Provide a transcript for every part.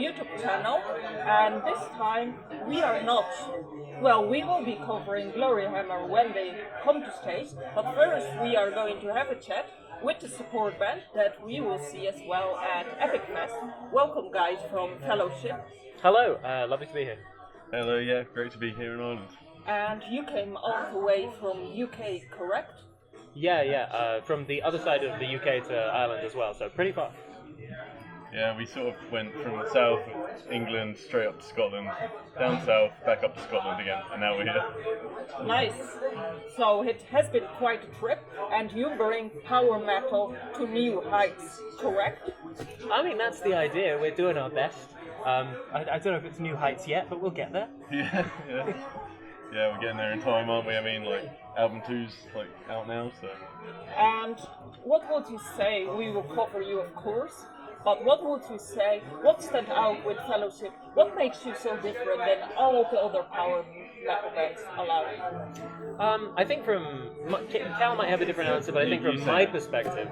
YouTube channel, and this time we are not, well, we will be covering Gloryhammmer when they come to stage, but first we are going to have a chat with the support band that we will see as well at Epic Fest. Welcome guys from Fellowship. Hello, lovely to be here. Hello, yeah, great to be here in Ireland. And you came all the way from UK, correct? Yeah, from the other side of the UK to Ireland as well, so pretty far. Yeah, we sort of went from the south of England straight up to Scotland, down south, back up to Scotland again, and now we're here. Nice. So it has been quite a trip, and you bring power metal to new heights, correct? I mean, that's the idea. We're doing our best. I don't know if it's new heights yet, but we'll get there. Yeah, we're getting there in time, aren't we? I mean, like, album 2's like out now, so. And what would you say? We will cover you, of course. But what would you say, what stands out with Fellowship? What makes you so different than all the other power metal bands allowed? I think Cal might have a different answer, but I think from my perspective,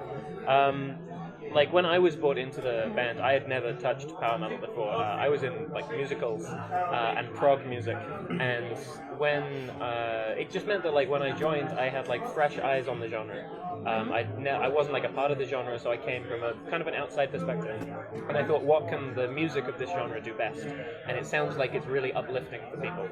like when I was brought into the band, I had never touched power metal before. I was in like musicals and prog music, and when it just meant that like when I joined, I had like fresh eyes on the genre. I wasn't like a part of the genre, so I came from a kind of an outside perspective, and I thought, what can the music of this genre do best? And it sounds like it's really uplifting for people.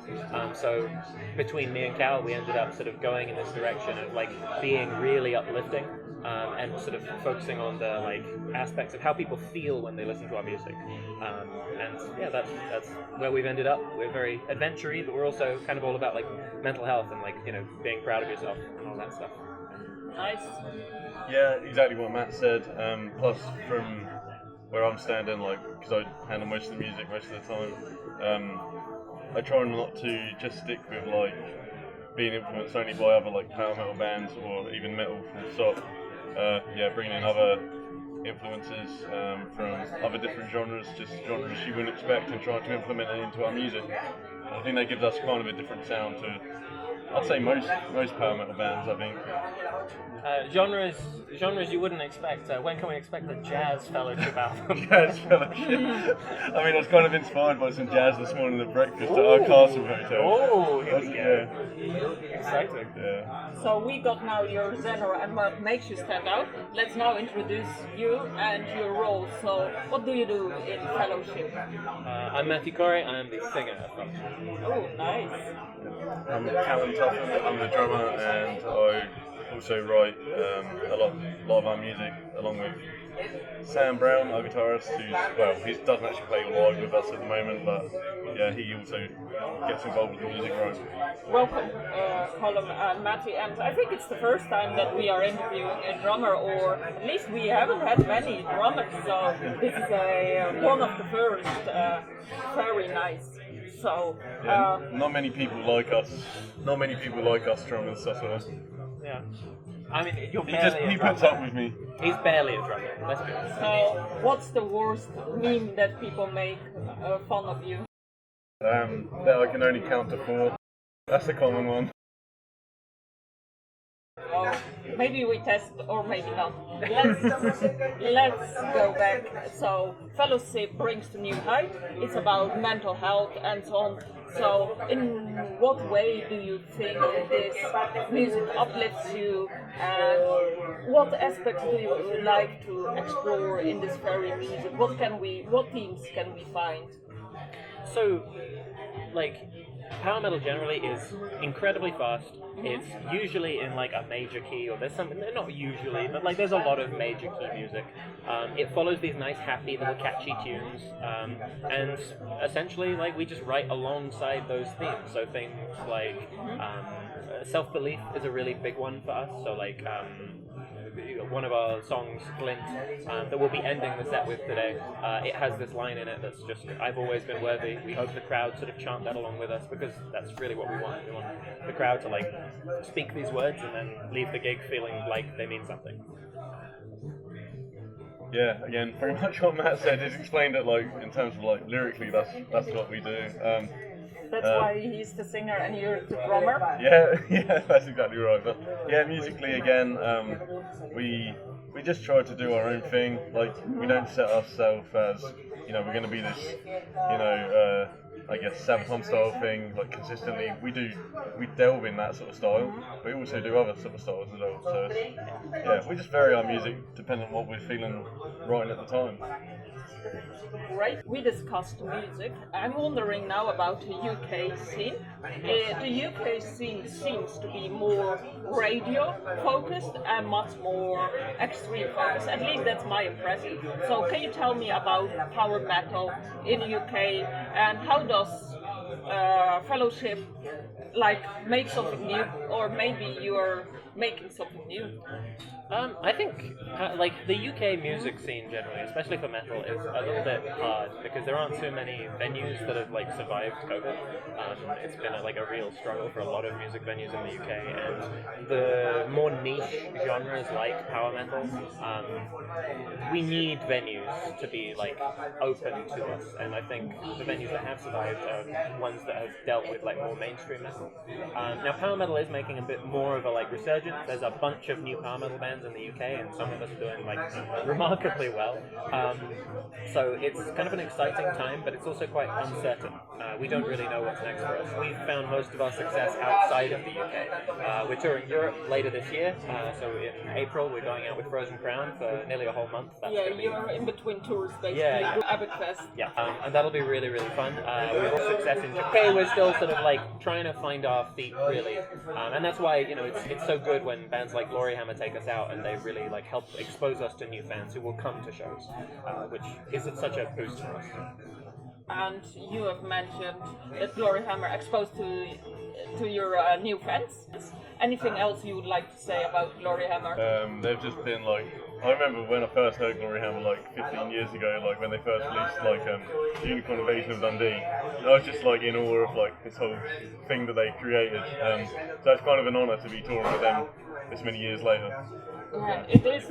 So between me and Cal, we ended up sort of going in this direction of like being really uplifting. And sort of focusing on the like aspects of how people feel when they listen to our music, and yeah, that's where we've ended up. We're very adventure-y, but we're also kind of all about like mental health and like being proud of yourself and all that stuff. Nice. Yeah, exactly what Matt said. Plus, from where I'm standing, like because I handle most of the music most of the time, I try not to just stick with like being influenced only by other like power metal bands or even metal from stock. Bringing in other influences from other different genres, just genres you wouldn't expect, and trying to implement it into our music. I think that gives us kind of a different sound to, I'd say, most power metal bands, I think. Genres you wouldn't expect. When can we expect the Jazz Fellowship album? Jazz Fellowship. I mean, I was kind of inspired by some jazz this morning at breakfast at our Castle Hotel. Oh, here we go. Exciting. Yeah. So we got now your genre and what makes you stand out. Let's now introduce you and your role. So what do you do in Fellowship? I'm Matthew Corey. I'm the singer of Fellowship. Oh, nice. I'm Callum Tuffin. I'm the drummer, and I also write a lot of our music along with Sam Brown, our guitarist, he doesn't actually play live with us at the moment, but yeah, he also gets involved with the music writing. Welcome, Colin and Matty, and I think it's the first time that we are interviewing a drummer, or at least we haven't had many drummers, so this is one of the first. Very nice. So not many people like us. Not many people like us drummers. That's what. Yeah. I mean, he puts up with me. He's barely a drummer. Let's be honest. So, what's the worst meme that people make fun of you? That I can only count to 4. That's a common one. Oh, maybe we test, or maybe not. Let's go back. So, Fellowship brings to new height. It's about mental health and so on. So, in what way do you think this music uplifts you, and what aspects do you like to explore in this very music? What themes can we find? So, like, power metal generally is incredibly fast. It's usually in like a major key, or there's something, not usually, but like there's a lot of major key music. It follows these nice, happy, little catchy tunes, and essentially like we just write alongside those themes. So things like self-belief is a really big one for us. So like one of our songs, Glint, that we'll be ending the set with today, it has this line in it that's just, I've always been worthy. We hope the crowd sort of chant that along with us, because that's really what we want. We want the crowd to like speak these words and then leave the gig feeling like they mean something. Yeah, again, pretty much what Matt said. He's explained it like in terms of like lyrically. That's what we do. That's why he's the singer and you're the drummer. Yeah, that's exactly right. But yeah, musically again, we just try to do our own thing. Like we don't set ourselves as we're going to be this I guess Sabaton style thing like consistently. We delve in that sort of style. We also do other sort of styles as well. So we just vary our music depending on what we're feeling right at the time. Right, we discussed music. I'm wondering now about the UK scene. The UK scene seems to be more radio focused and much more extreme focused. At least that's my impression. So can you tell me about power metal in the UK and how does Fellowship like make something new, or maybe you're making something new? I think like the UK music scene generally, especially for metal, is a little bit hard because there aren't too many venues that have like survived COVID. It's been like a real struggle for a lot of music venues in the UK, and the more niche genres like power metal, we need venues to be like open to us, and I think the venues that have survived are ones that have dealt with like more mainstream metal. Now power metal is making a bit more of a like resurgence. There's a bunch of new power metal bands in the UK, and some of us are doing like remarkably well. So it's kind of an exciting time, but it's also quite uncertain. We don't really know what's next for us. We've found most of our success outside of the UK. We're touring Europe later this year, so in April we're going out with Frozen Crown for nearly a whole month. That's you're in between tours basically. Yeah. Epic Fest. Yeah, and that'll be really, really fun. We've had success in Japan. We're still sort of like trying to find our feet, really, and that's why it's so good when bands like Gloryhammmer take us out and they really like help expose us to new fans who will come to shows, which is such a boost for us. And you have mentioned that Gloryhammmer exposed to your new fans. Anything else you would like to say about Gloryhammar? They've just been like, I remember when I first heard Gloryhammar like 15 years ago, like when they first released like the Unicorn Invasion of Dundee. I was just like in awe of like this whole thing that they created. So it's kind of an honour to be touring with them this many years later. Yeah, it is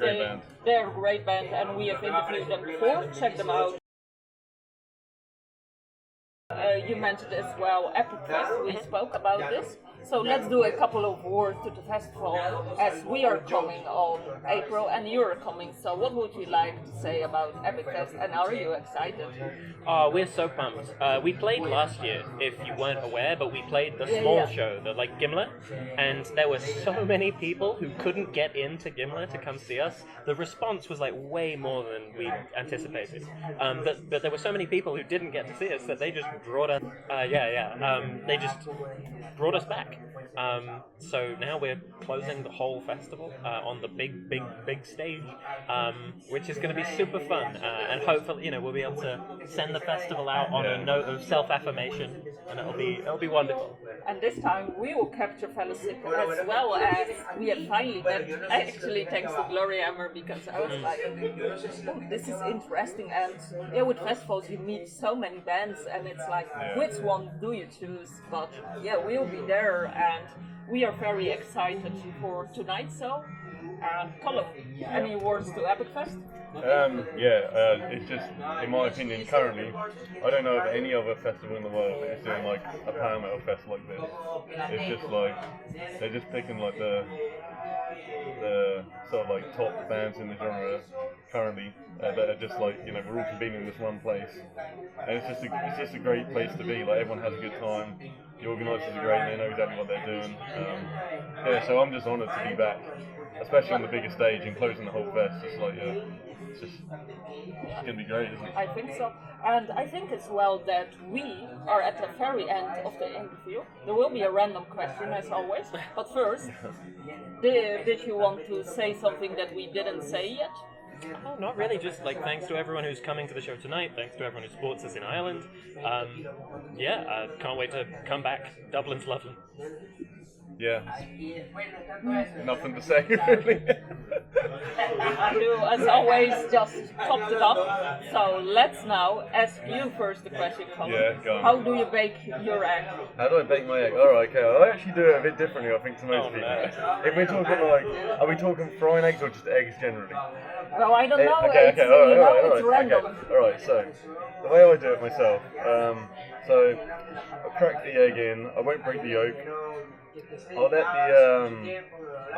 they're a great band, and we have interviewed them before. Check them out. You mentioned as well Epic Fest. We spoke about this. So let's do a couple of words to the festival, as we are coming on April and you're coming. So what would you like to say about Epic Fest, and are you excited? Oh, we're so pumped. We played last year, if you weren't aware, but we played the small show, the like Gimlet, and there were so many people who couldn't get into Gimlet to come see us. The response was like way more than we anticipated. But there were so many people who didn't get to see us that they just brought us. They just brought us back. So now we're closing the whole festival on the big stage, which is going to be super fun, and hopefully we'll be able to send the festival out on a note of self-affirmation, and it'll be wonderful. And this time we will capture Fellowship as well as we have finally met, actually thanks to Gloryhammmer, because I was like, oh, this is interesting. And with festivals you meet so many bands, and it's like, which one do you choose? But we'll be there, and we are very excited for tonight. So, Colin, any words to Epic Fest? It's just, in my opinion, currently, I don't know of any other festival in the world that is doing like a power metal fest like this. It's just like, they're just picking like the sort of like top bands in the genre currently that are just like, we're all convening in this one place. And it's just a great place to be, like everyone has a good time, the organisers are great, they know exactly what they're doing. So I'm just honoured to be back, especially on the biggest stage and closing the whole fest. It's like, it's going to be great, isn't it? I think so. And I think as well that we are at the very end of the interview. There will be a random question as always. But first, did you want to say something that we didn't say yet? Oh, not really. Just like thanks to everyone who's coming to the show tonight. Thanks to everyone who supports us in Ireland. I can't wait to come back. Dublin's lovely. Yeah. Nothing to say, really. I do, as always, just topped it up. So let's now ask you first the question, Colin. Yeah, go on. How do you bake your egg? How do I bake my egg? Alright, okay. I actually do it a bit differently, I think, to most people. If we're talking like, are we talking frying eggs or just eggs generally? Well, I don't know. Okay, It's, alright, it's random. okay. Alright, so the way I do it myself, so I crack the egg in, I won't break the yolk. I'll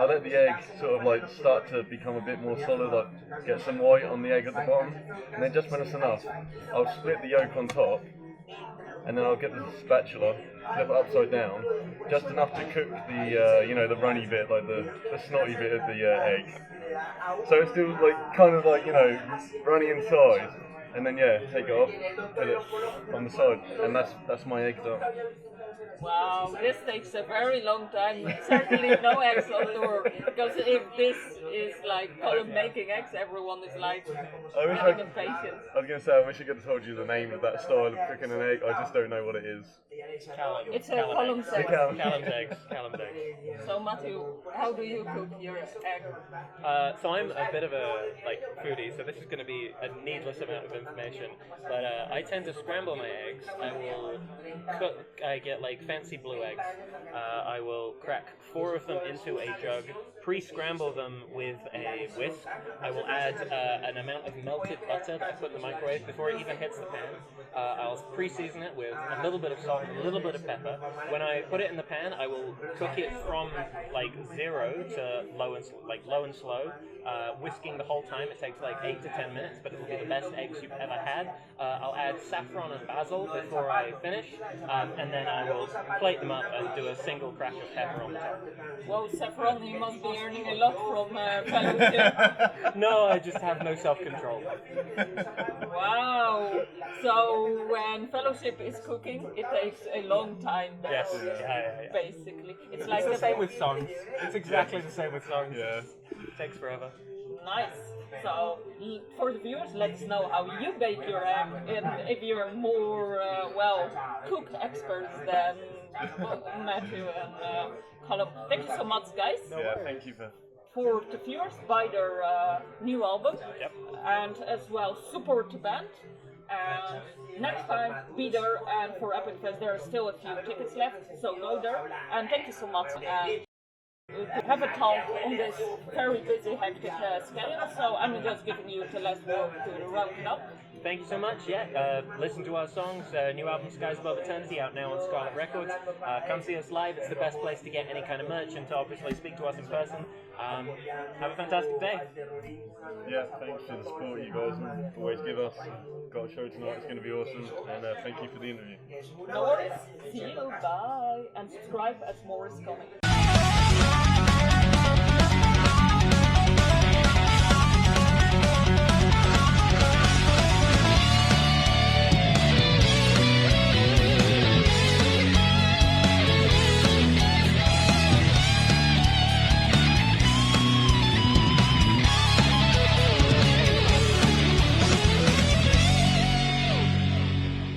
let the egg sort of like start to become a bit more solid, like get some white on the egg at the bottom, and then just when it's enough, I'll split the yolk on top, and then I'll get the spatula, flip it upside down, just enough to cook the the runny bit, like the snotty bit of the egg. So it's still like kind of like runny inside, and then take it off, put it on the side, and that's my egg done. Wow, this takes a very long time. Certainly no eggs on door. Because if this is like Colin making eggs, everyone is like having impatient. I was going to say, I wish I could have told you the name of that style of cooking an egg. I just don't know what it is. It's a Colin's egg. Callum's eggs. So Matthew, how do you cook your egg? So I'm a bit of a foodie, so this is going to be a needless amount of information. But I tend to scramble my eggs. I will cook. I get fancy blue eggs. I will crack 4 of them into a jug, pre-scramble them with a whisk. I will add an amount of melted butter that I put in the microwave before it even hits the pan. I'll pre-season it with a little bit of salt and a little bit of pepper. When I put it in the pan, I will cook it from 0 to low and slow, whisking the whole time. It takes 8 to 10 minutes, but it will be the best eggs you've ever had. I'll add saffron and basil before I finish, and then I will plate them up and do a single crack of pepper on the top. Well, saffron, you must be earning a lot from fellowship. No, I just have no self-control. Wow. So when fellowship is cooking, it takes a long time. Yes. Basically, it's the same with songs. It's exactly the same with songs. Yeah. It takes forever. Nice. So for the viewers, let us know how you bake your egg, and if you're more cook experts than Matthew and Colin. Thank you so much, guys. Yeah, thank you for the viewers, buy their new album, and as well support the band. And next time, be there, and for Epic Fest there are still a few tickets left, so go there. And thank you so much. And to have a talk on this very busy, hectic schedule, so I'm just giving you the last word to round it up. Thank you so much. Listen to our songs. New album Skies Above Eternity out now on Scarlet Records. Come see us live. It's the best place to get any kind of merch and to obviously speak to us in person. Have a fantastic day. Yeah, thanks for the support you guys always give us. Got a show tonight. It's going to be awesome. And thank you for the interview. No worries. See you. Bye. And subscribe as more is coming.